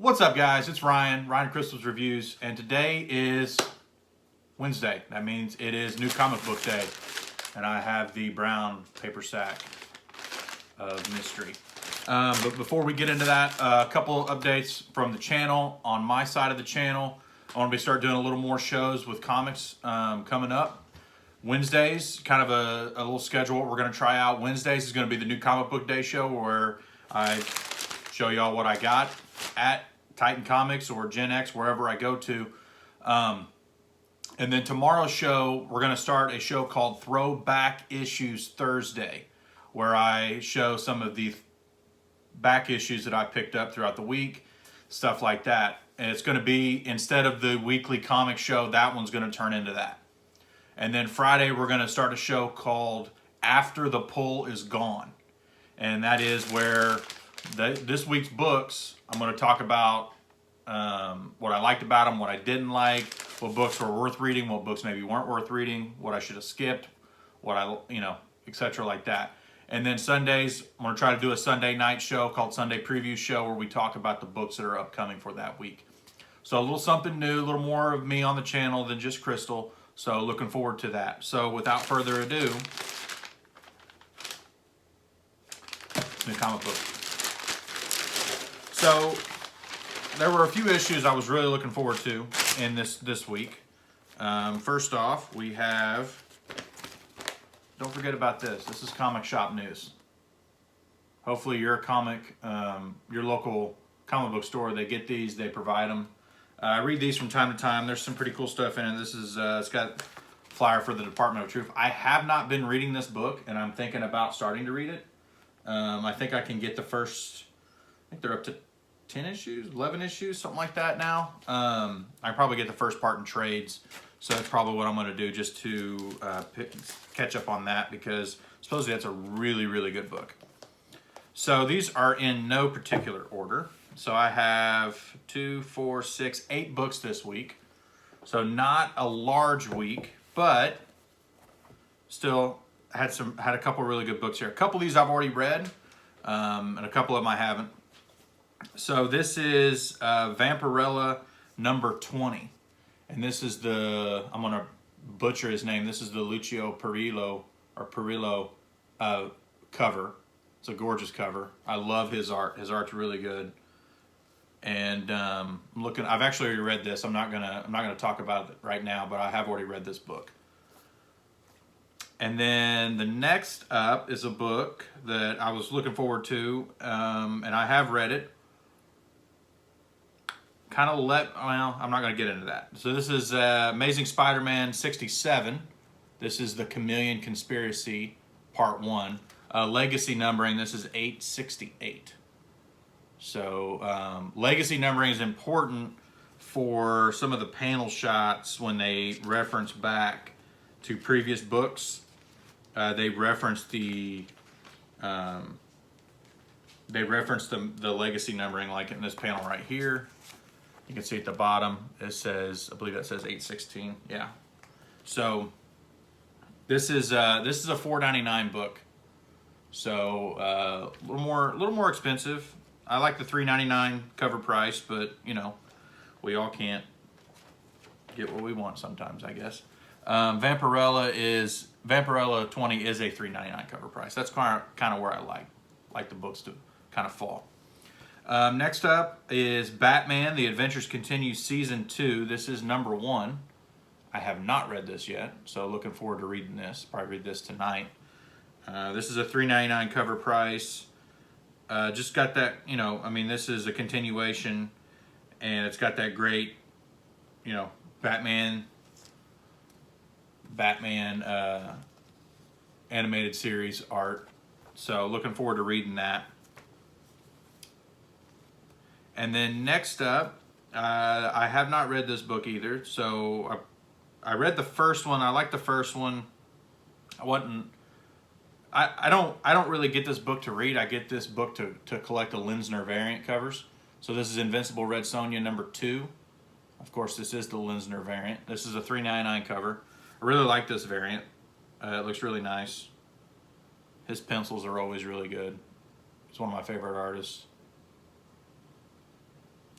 What's up, guys? It's Ryan Crystal's Reviews, and today is Wednesday. That means it is New Comic Book Day, and I have the brown paper sack of mystery. But before we get into that, a couple updates from the channel. On my side of the channel, I want to start doing a little more shows with comics coming up. Wednesdays, kind of a little schedule we're going to try out. Wednesdays is going to be the New Comic Book Day show where I show y'all what I got at Titan Comics or Gen X, wherever I go to. And then tomorrow's show, we're going to start a show called Throwback Issues Thursday, where I show some of the back issues that I picked up throughout the week, stuff like that. And it's going to be, instead of the weekly comic show, that one's going to turn into that. And then Friday, we're going to start a show called After the Pull is Gone. And that is where this week's books, I'm going to talk about what I liked about them, what I didn't like, what books were worth reading, what books maybe weren't worth reading, what I should have skipped, what etc. like that. And then Sundays, I'm going to try to do a Sunday night show called Sunday Preview Show where we talk about the books that are upcoming for that week. So a little something new, a little more of me on the channel than just Crystal. So looking forward to that. So without further ado, new comic book. So there were a few issues I was really looking forward to in this week. First off, we have, don't forget about this. This is comic shop news. Hopefully your your local comic book store, they get these, they provide them. I read these from time to time. There's some pretty cool stuff in it. This is, it's got a flyer for the Department of Truth. I have not been reading this book, and I'm thinking about starting to read it. I think I can get the first, I think they're up to 10 issues, 11 issues, something like that now. I probably get the first part in trades, so that's probably what I'm going to do just to catch up on that, because supposedly that's a really, really good book. So these are in no particular order. So I have 2, 4, 6, 8 books this week. So not a large week, but still had a couple really good books here. A couple of these I've already read, and a couple of them I haven't. So this is Vampirella number 20. And this is I'm going to butcher his name. This is the Lucio Perillo cover. It's a gorgeous cover. I love his art. His art's really good. And I've actually already read this. I'm not gonna talk about it right now, but I have already read this book. And then the next up is a book that I was looking forward to, and I have read it. I'm not going to get into that. So this is Amazing Spider-Man 67. This is the Chameleon Conspiracy, Part 1. Legacy numbering, this is 868. So legacy numbering is important for some of the panel shots when they reference back to previous books. They reference the legacy numbering, like in this panel right here. You can see at the bottom, it says, I believe that says 816. Yeah. So this is a $4.99 book. So a little more expensive. I like the $3.99 cover price, but we all can't get what we want sometimes, I guess. Vampirella 20 is a $3.99 cover price. That's kind of where I like the books to kind of fall. Next up is Batman: The Adventures Continue Season 2. This is number 1. I have not read this yet, so looking forward to reading this. Probably read this tonight. This is a $3.99 cover price. Just got that, this is a continuation, and it's got that great, Batman animated series art. So looking forward to reading that. And then next up, I have not read this book either. So I read the first one. I liked the first one. I don't really get this book to read. I get this book to collect the Linsner variant covers. So this is Invincible Red Sonja number 2. Of course, this is the Linsner variant. This is a $3.99 cover. I really like this variant. It looks really nice. His pencils are always really good. He's one of my favorite artists.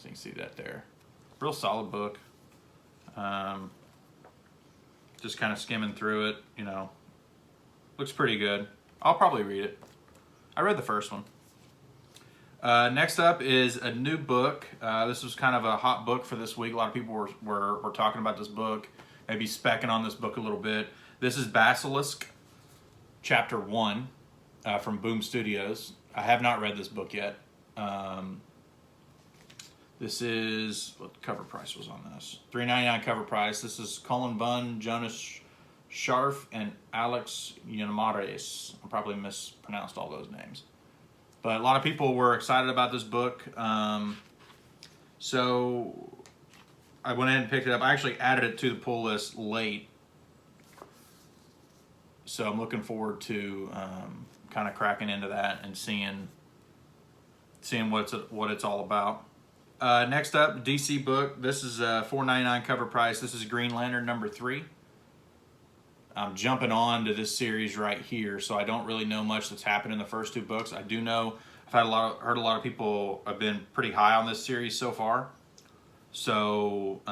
Let's see. can see that there. Real solid book. Just kind of skimming through it, you know. Looks pretty good. I'll probably read it. I read the first one. Next up is a new book. This was kind of a hot book for this week. A lot of people were talking about this book, maybe specking on this book a little bit. This is Basilisk, Chapter 1, from Boom Studios. I have not read this book yet. This is, what the cover price was on this? $3.99 cover price. This is Cullen Bunn, Jonas Scharf, and Alex Yanamares. I probably mispronounced all those names. But a lot of people were excited about this book. So I went ahead and picked it up. I actually added it to the pull list late. So I'm looking forward to kind of cracking into that and seeing what it's all about. Next up, DC book. This is a $4.99 cover price. This is Green Lantern number 3. I'm jumping on to this series right here, so I don't really know much that's happened in the first 2 books. I do know I've heard a lot of people have been pretty high on this series so far. So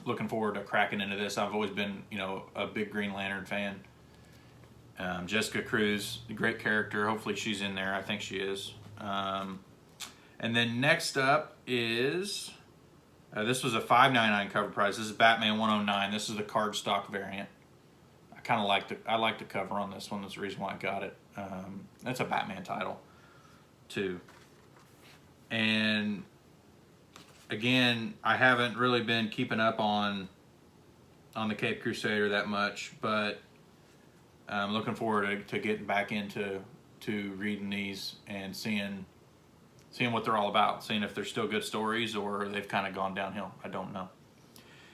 looking forward to cracking into this. I've always been, you know, a big Green Lantern fan. Jessica Cruz, a great character. Hopefully she's in there. I think she is. And then next up is, this was a $5.99 cover price. This is Batman 109. This is the cardstock variant. I kind of like the cover on this one. That's the reason why I got it. That's a Batman title, too. And again, I haven't really been keeping up on the Cape Crusader that much, but I'm looking forward to getting back into reading these and seeing what they're all about, seeing if they're still good stories or they've kind of gone downhill. I don't know.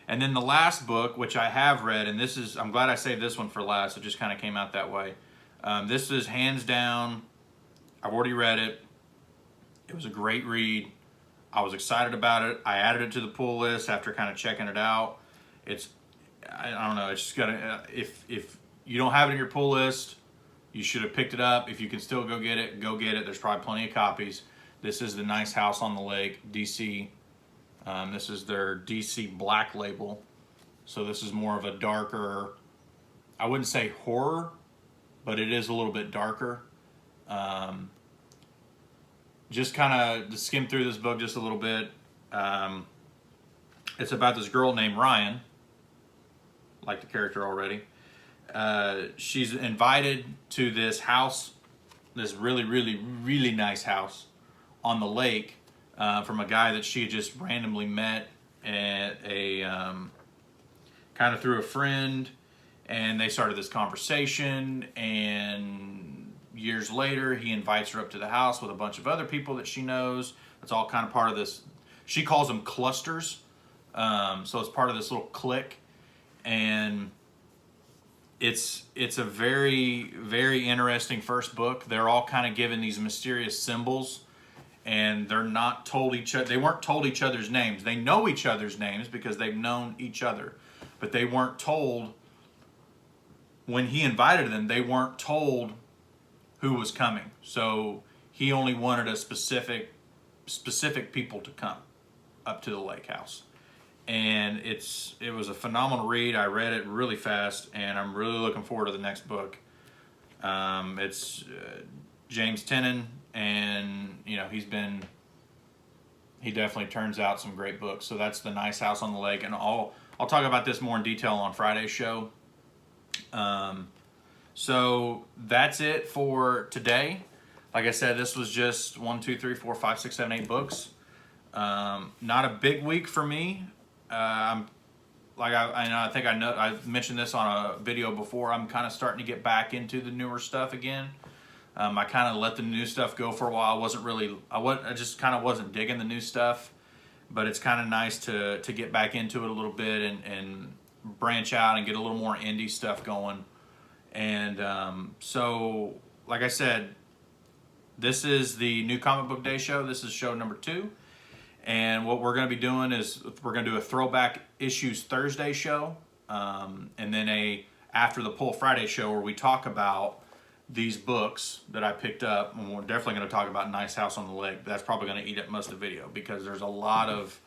And then the last book, which I have read, and I'm glad I saved this one for last. It just kind of came out that way. This is hands down, I've already read it. It was a great read. I was excited about it. I added it to the pull list after kind of checking it out. I don't know, it's just gotta, if you don't have it in your pull list, you should have picked it up. If you can still go get it, go get it. There's probably plenty of copies. This is The Nice House on the Lake, DC. This is their DC Black label. So this is more of a darker, I wouldn't say horror, but it is a little bit darker. Just kind of to skim through this book just a little bit. It's about this girl named Ryan, like the character already. She's invited to this house, this really, really, really nice house on the lake from a guy that she had just randomly met at a kind of through a friend, and they started this conversation, and years later he invites her up to the house with a bunch of other people that she knows. It's all kind of part of this, she calls them clusters, so it's part of this little clique, and it's a very, very interesting first book. They're all kind of given these mysterious symbols, and they're not told each other. They weren't told each other's names. They know each other's names because they've known each other, but they weren't told when he invited them. They weren't told who was coming. So he only wanted a specific people to come up to the lake house. And it was a phenomenal read. I read it really fast, and I'm really looking forward to the next book. It's James Tynion, and you know he definitely turns out some great books. So that's The Nice House on the Lake, and I'll talk about this more in detail on Friday's show. So that's it for today. Like I said, this was just 1, 2, 3, 4, 5, 6, 7, 8 books. Not a big week for me. I think I mentioned this on a video before. I'm kind of starting to get back into the newer stuff again. I kind of let the new stuff go for a while. I just kind of wasn't digging the new stuff, but it's kind of nice to get back into it a little bit and branch out and get a little more indie stuff going. And so, like I said, this is the New Comic Book Day show. This is show number 2. And what we're going to be doing is we're going to do a Throwback Issues Thursday show, and then a After the Pull Friday show where we talk about these books that I picked up, and we're definitely going to talk about Nice House on the Lake. That's probably going to eat up most of the video because there's a lot of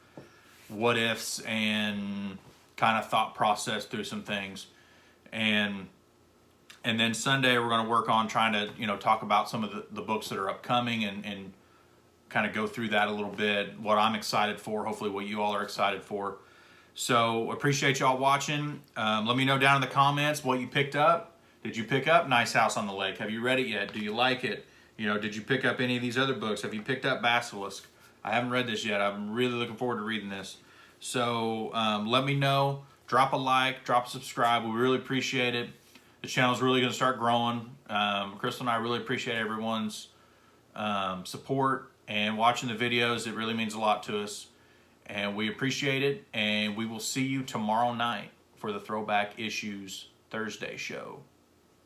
what ifs and kind of thought process through some things. And then Sunday we're going to work on trying to, you know, talk about some of the books that are upcoming and kind of go through that a little bit, what I'm excited for, hopefully what you all are excited for. So appreciate y'all watching. Let me know down in the comments what you picked up. Did you pick up Nice House on the Lake? Have you read it yet? Do you like it? You know, did you pick up any of these other books? Have you picked up Basilisk? I haven't read this yet. I'm really looking forward to reading this. So let me know. Drop a like, drop a subscribe. We really appreciate it. The channel's really going to start growing. Crystal and I really appreciate everyone's support and watching the videos. It really means a lot to us. And we appreciate it. And we will see you tomorrow night for the Throwback Issues Thursday show.